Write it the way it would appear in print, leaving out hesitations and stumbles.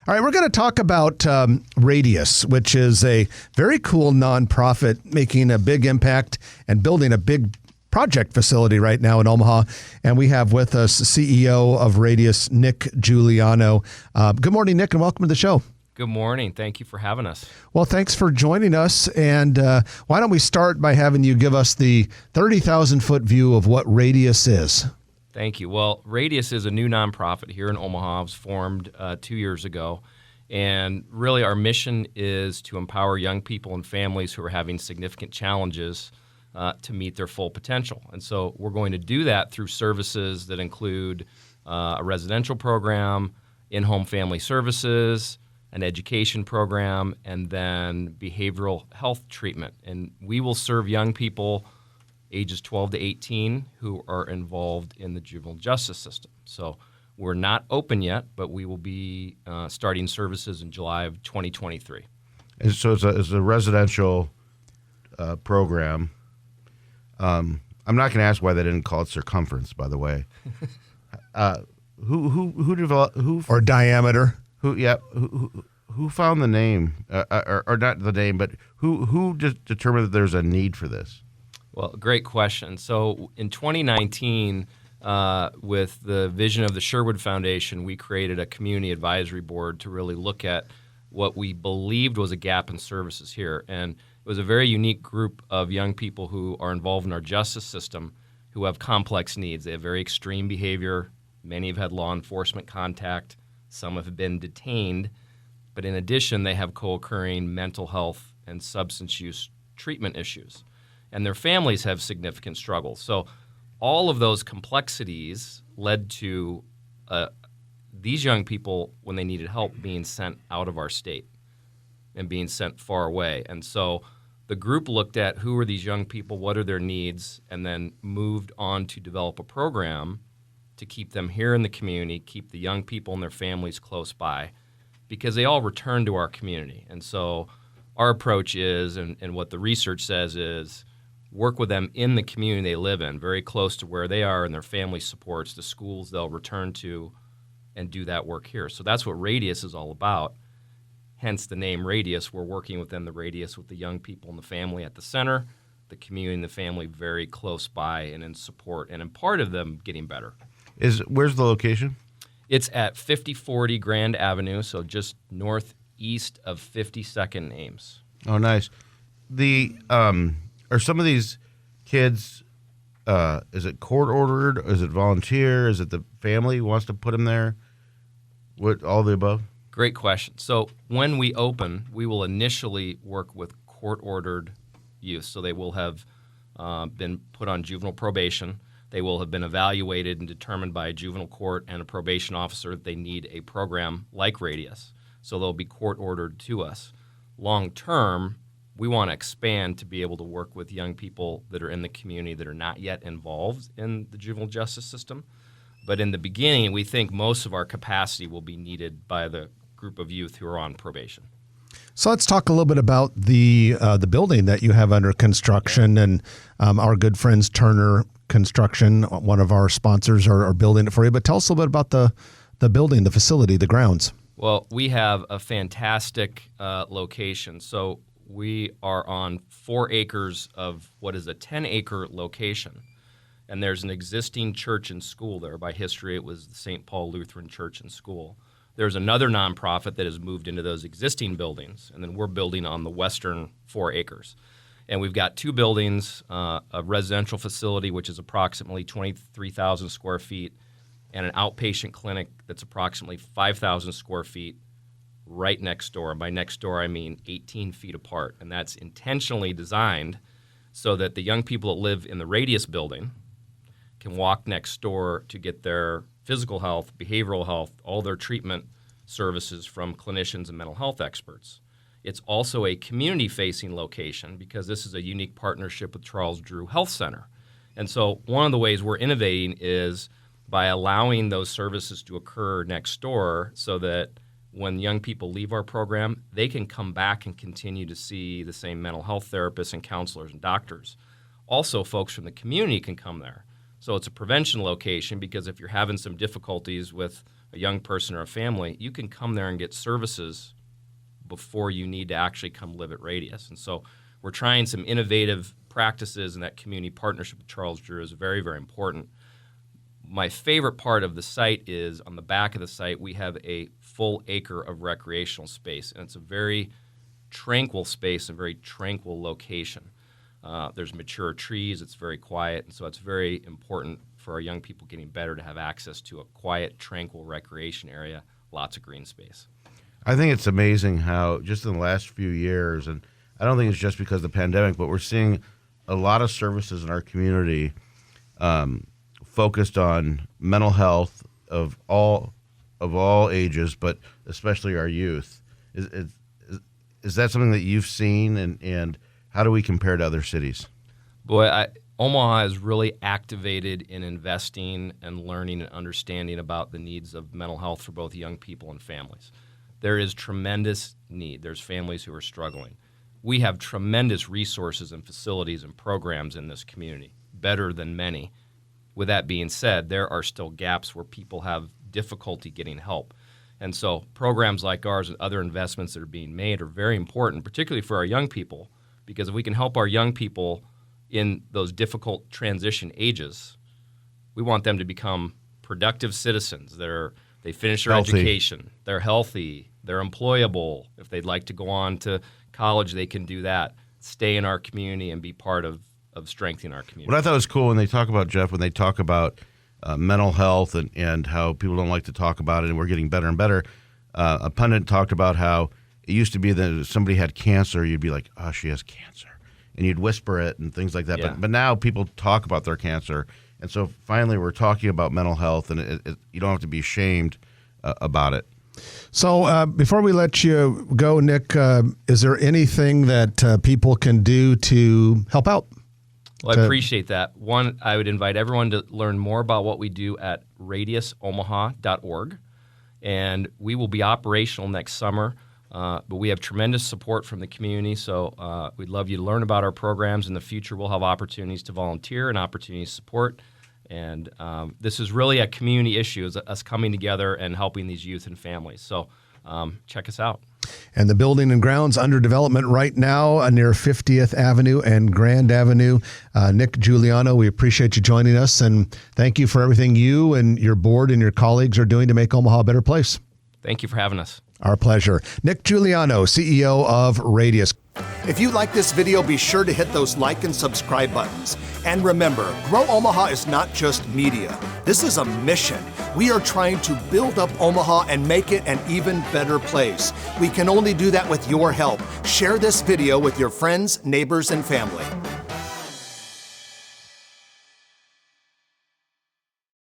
All right, we're going to talk about Radius, which is a very cool nonprofit making a big impact and building a big project facility right now in Omaha. And we have with us CEO of Radius, Nick Juliano. Good morning, Nick, and welcome to the show. Good morning. Thank you for having us. Well, thanks for joining us. And why don't we start by having you give us the 30,000-foot view of what Radius is? Thank you. Well, Radius is a new nonprofit here in Omaha. It was formed 2 years ago. And really our mission is to empower young people and families who are having significant challenges to meet their full potential. And so we're going to do that through services that include a residential program, in-home family services, an education program, and then behavioral health treatment. And we will serve young people ages 12 to 18 who are involved in the juvenile justice system. So we're not open yet, but we will be starting services in July of 2023. And so it's a residential program. I'm not going to ask why they didn't call it circumference, by the way. Who developed or diameter? Who found the name, or not the name, but who determined that there's a need for this? Well, great question. So in 2019, with the vision of the Sherwood Foundation, we created a community advisory board to really look at what we believed was a gap in services here. And it was a very unique group of young people who are involved in our justice system who have complex needs. They have very extreme behavior. Many have had law enforcement contact. Some have been detained. But in addition, they have co-occurring mental health and substance use treatment issues. And their families have significant struggles. So all of those complexities led to these young people, when they needed help, being sent out of our state and being sent far away. And so the group looked at who are these young people, what are their needs, and then moved on to develop a program to keep them here in the community, keep the young people and their families close by, because they all return to our community. And so our approach is, and what the research says is, work with them in the community they live in, very close to where they are and their family supports, the schools they'll return to, and do that work here. So that's what Radius is all about, hence the name Radius. We're working within the radius with the young people and the family at the center, the community and the family very close by and in support, and in part of them getting better. Where's the location? It's at 5040 Grand Avenue, so just northeast of 52nd and Ames. Oh, nice. Are some of these kids, is it court-ordered? Is it volunteer? Is it the family who wants to put them there? What, all the above? Great question. So when we open, we will initially work with court-ordered youth. So they will have been put on juvenile probation. They will have been evaluated and determined by a juvenile court and a probation officer that they need a program like Radius. So they'll be court-ordered to us. Long-term, we want to expand to be able to work with young people that are in the community that are not yet involved in the juvenile justice system. But in the beginning, we think most of our capacity will be needed by the group of youth who are on probation. So let's talk a little bit about the building that you have under construction, and our good friends Turner Construction, one of our sponsors, are building it for you. But tell us a little bit about the building, the facility, the grounds. Well, we have a fantastic location. So we are on 4 acres of what is a 10-acre location. And there's an existing church and school there. By history, it was the St. Paul Lutheran Church and School. There's another nonprofit that has moved into those existing buildings, and then we're building on the western 4 acres. And we've got 2 buildings, a residential facility, which is approximately 23,000 square feet, and an outpatient clinic that's approximately 5,000 square feet right next door. And by next door, I mean 18 feet apart. And that's intentionally designed so that the young people that live in the Radius building can walk next door to get their physical health, behavioral health, all their treatment services from clinicians and mental health experts. It's also a community-facing location because this is a unique partnership with Charles Drew Health Center. And so one of the ways we're innovating is by allowing those services to occur next door so that when young people leave our program, they can come back and continue to see the same mental health therapists and counselors and doctors. Also, folks from the community can come there. So it's a prevention location because if you're having some difficulties with a young person or a family, you can come there and get services before you need to actually come live at Radius. And so we're trying some innovative practices, and that community partnership with Charles Drew is very, very important. My favorite part of the site is on the back of the site, we have a full acre of recreational space, and it's a very tranquil space, a very tranquil location. There's mature trees, it's very quiet, and so it's very important for our young people getting better to have access to a quiet, tranquil recreation area, lots of green space. I think it's amazing how just in the last few years, and I don't think it's just because of the pandemic, but we're seeing a lot of services in our community focused on mental health of all ages, but especially our youth. Is that something that you've seen, and how do we compare to other cities? Boy, Omaha is really activated in investing and learning and understanding about the needs of mental health for both young people and families. There is tremendous need. There's families who are struggling. We have tremendous resources and facilities and programs in this community, better than many. With that being said, there are still gaps where people have difficulty getting help. And so programs like ours and other investments that are being made are very important, particularly for our young people, because if we can help our young people in those difficult transition ages, we want them to become productive citizens. They finish their education, they're healthy, they're employable. If they'd like to go on to college, they can do that. Stay in our community and be part of strengthening our community. What I thought was cool when they talk about, Jeff, when they talk about mental health and how people don't like to talk about it, and we're getting better and better. A pundit talked about how it used to be that if somebody had cancer, you'd be like, oh, she has cancer. And you'd whisper it and things like that. Yeah. But now people talk about their cancer. And so finally we're talking about mental health, and you don't have to be ashamed about it. So before we let you go, Nick, is there anything that people can do to help out? Well, I appreciate that. One, I would invite everyone to learn more about what we do at radiusomaha.org. And we will be operational next summer. But we have tremendous support from the community, so we'd love you to learn about our programs. In the future, we'll have opportunities to volunteer and opportunities to support. And this is really a community issue, is us coming together and helping these youth and families. So check us out. And the building and grounds under development right now near 50th Avenue and Grand Avenue. Nick Juliano, we appreciate you joining us, and thank you for everything you and your board and your colleagues are doing to make Omaha a better place. Thank you for having us. Our pleasure. Nick Juliano, CEO of Radius. If you like this video, be sure to hit those like and subscribe buttons. And remember, Grow Omaha is not just media. This is a mission. We are trying to build up Omaha and make it an even better place. We can only do that with your help. Share this video with your friends, neighbors, and family.